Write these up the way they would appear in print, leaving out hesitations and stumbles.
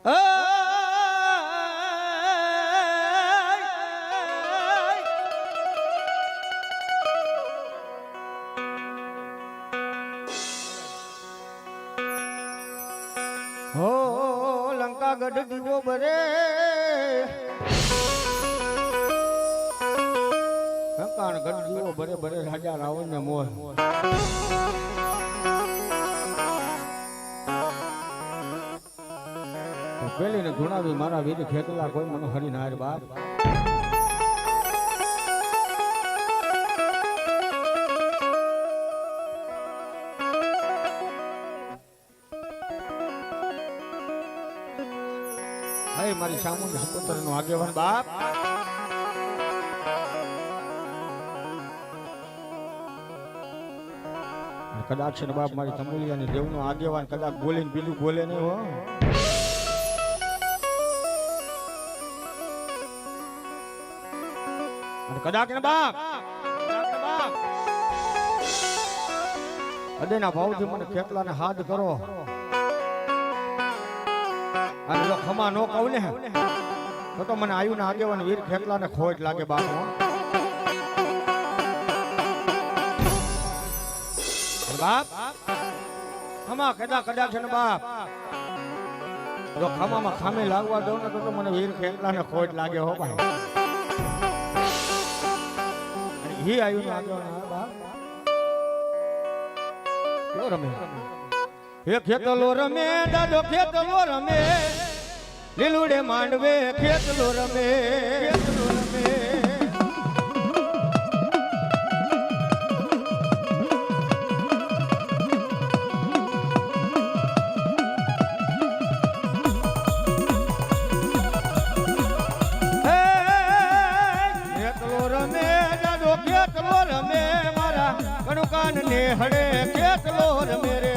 હો લંકા ગઢ દીવો બરે લંકા ગઢ દીવો બરે બરે રાજા રાવણ ને મોહ પેલી ને ધુણાવી મારા વીર ખેતલા કોઈ મને હરી નાર બાપ મારી સામુંડ સપુત્ર નો આગેવાન બાપ કદાચ છે બાપ મારી તમુલિયા ની દેવ નો આગેવાન કદાચ બોલે ને બીજું બોલે નહીં હો કદાચ ને બાપ અદેના ભાવથી મને ખેતલાને હાથ કરો અને જો ખમા નો કહું ને તો મને આયુ ના આગેવાન વીર ખેતલા ને ખોટ લાગે બાપ બાપ ખમા કદાચ છે ને બાપ જો ખમામાં ખામી લાગવા દઉં ને તો મને વીર ખેતલા ને ખોટ લાગે હો ભાઈ હી આયુ ના આગેવાન બાપ કેવો રમે હે ખેતલો રમે દાદો ખેતલો રમે લીલુડે માંડવે ખેતલો રમે ખેતલો રમે દાદો ખેતલો રમે મારા કણુકાન ને હડે ખેતલો રમે રે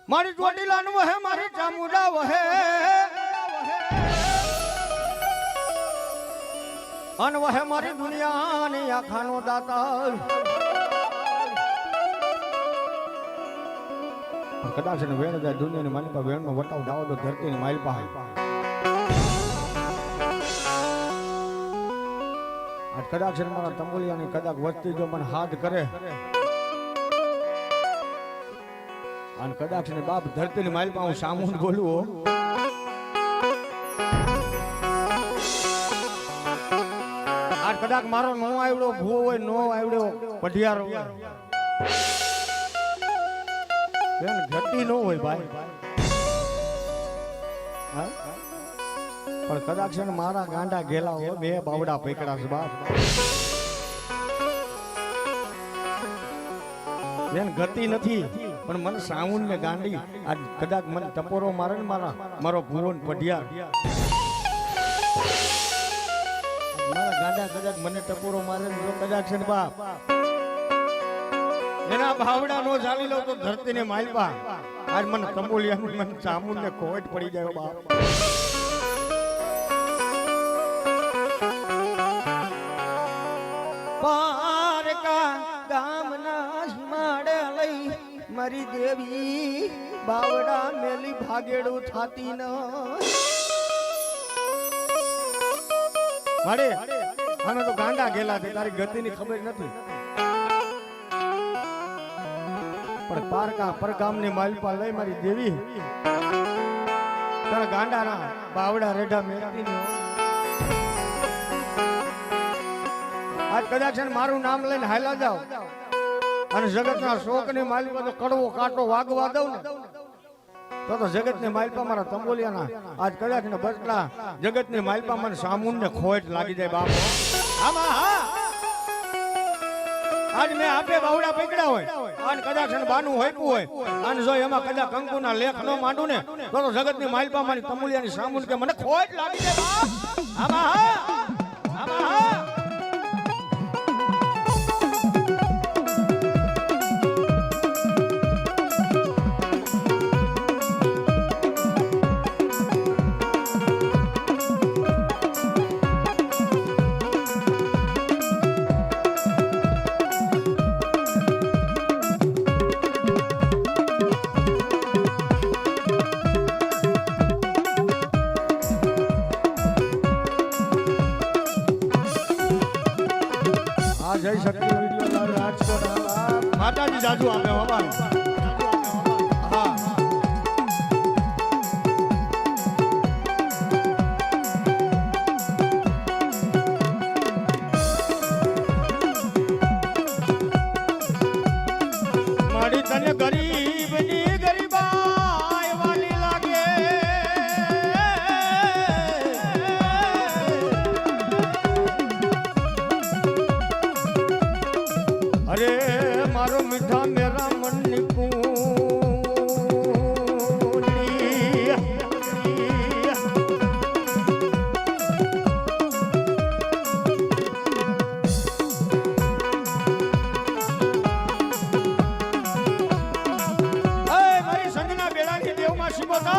મારી ચોટીલા નું વહે મારી ચામુંડા વહે અન વહે મારી દુનિયા ની આખાનો દાતા કદાચ ને વેણ જાય દુનિયા ની માલિકા વેણ નો વટાવ દાવો તો ધરતી ની માઇલ પાસે આજ કદાચ મારા તંબુલિયા ની કદાચ વસ્તી જો મને હાથ કરે અને કદાચ ને બાપ ધરતી ની માઇલ પા હું સામું બોલું આ કદાચ મારો નો આવડો ભૂવો હોય નો આવડો પઢિયારો બેન ઘટી નો હોય ભાઈ પણ કદાચ ને મારા ગાંડા ગેલા હોય બે બાવડા પકડા છે બાપ બેન ગતિ નથી પણ મને સાઉન્ડ ને ગાંડી આ કદાચ મને ટપોરો મારે ને મારો ભૂવન પઢિયાર મારા ગાંડા કદાચ મને ટપોરો મારે ને જો કદાચ છે ને બાપ એના ભાવડા નો ચાલી લો તો ધરતી ને માલપા આજ મને તંબોલિયા મને સામુન ને કોટ પડી જાય બાપ પારકા ગામના હિમાડે લઈ મારી દેવી બાવડા મેલી ભાગેડું થાતી ન મારે અમે તો ગાંડા ગેલા છે તારી ગતિની ખબર નથી પણ પારકા પરગામની માલપા લઈ મારી દેવી તારા ગાંડાના બાવડા રેઢા મેળવી ને આજ કદાચ મારું નામ લઈને હાલા જાવ અને જગતના શોકની માલપા તો કડવો કાંટો વાગવા દઉં ને તો જગતની માલપા મારા તંબોલિયાના આજ કદાચ ને બચલા જગતની માલપા મને સામુંડ ને ખોટ લાગી જાય બાપો આમાં હા આજ મેં આપે બાવડા પકડ્યા હોય અને કદાચ બાનું હોયપું હોય અને જો એમાં કદાચ કંકુના લેખ ન માંડું ને તો જગતની માલપા મારી તંબોલિયાની સામુંડ કે મને ખોટ લાગી જાય બાપ આમાં હા આમાં હા જય શક્તિ વિડીયો રાજકોટ માતાજી જાજુ આપે બાબા હા મારી તને ગરીબની ગરીબાઈ વાલી લાગે અરે મારો મીઠા મેરા મનની કુંડી મારી સંજના બેડાની દેવમાં શિકોતર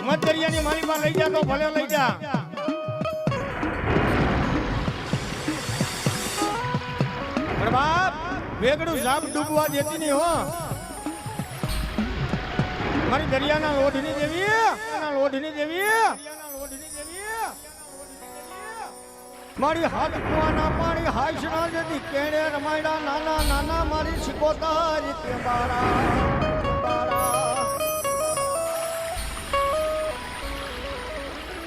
મત દરિયાની માલિકા લઈ જા તો ભલે લઈ જા બાપ વેગડું સાપ ડૂબવા દેતી નહીં હો મારી દરિયાના લોઢની દેવી મારી હાથ કુવાના પાણી હાઈસના જતી કેડે રમાયડા નાના નાના મારી શિકોતર કે બારા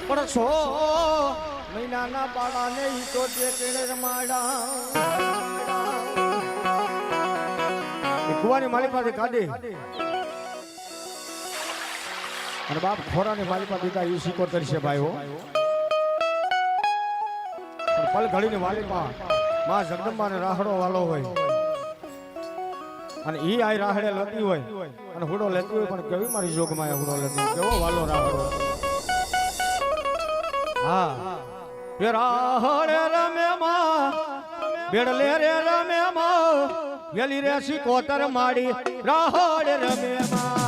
પણ છો મહિનાના બાળાને ઈ તો કેડે રમાયડા કુવાની માલિક પાસે કાઢી અને બાપ ખોરાની માલિક પાસે દીધા એ શિકોતર છે ભાઈ હો પલ ઘડીની માલિકા માં જગદંબાને રાહડો વાલો હોય અને ઈ આઈ રાહડે લેતી હોય અને હુડો લેતી હોય પણ કેવી મારી જોગમાં હુડો લેતી કેવો વાલો રાહડો હા એ રાહડે રમે માં બેડલે રે રમે માં વેલી રે શિકોતર માડી રાહડે રમે માં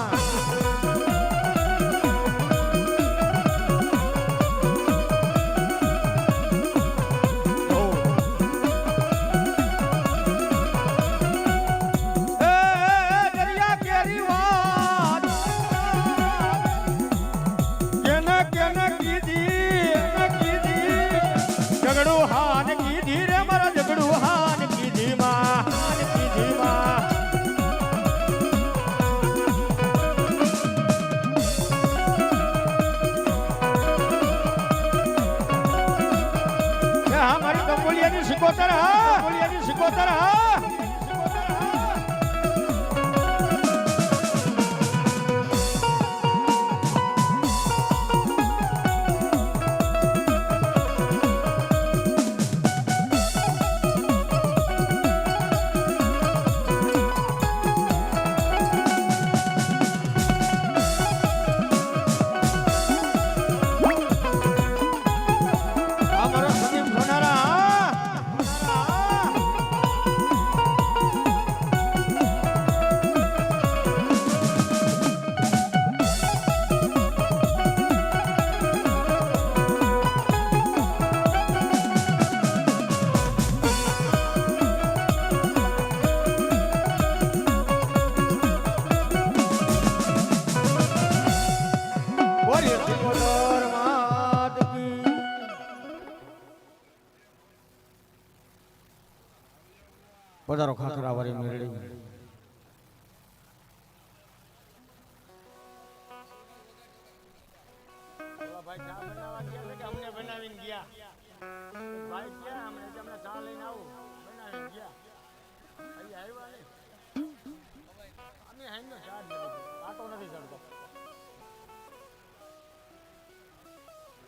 જગડું હાન કીધી રે મારા જગડું હાન કીધી માં પધારો ખાખરા વાળી મેરડી. ભાઈ ચા બનાવવા ગયા છે કે અમને બનાવીને ગયા? ભાઈ ક્યાં અમને તમને ચા લઈને આવું બનાવીને ગયા અહીંયા આવ્યા ને અમે હાઈનો ચા જ નથી આટો નથી ચડતો.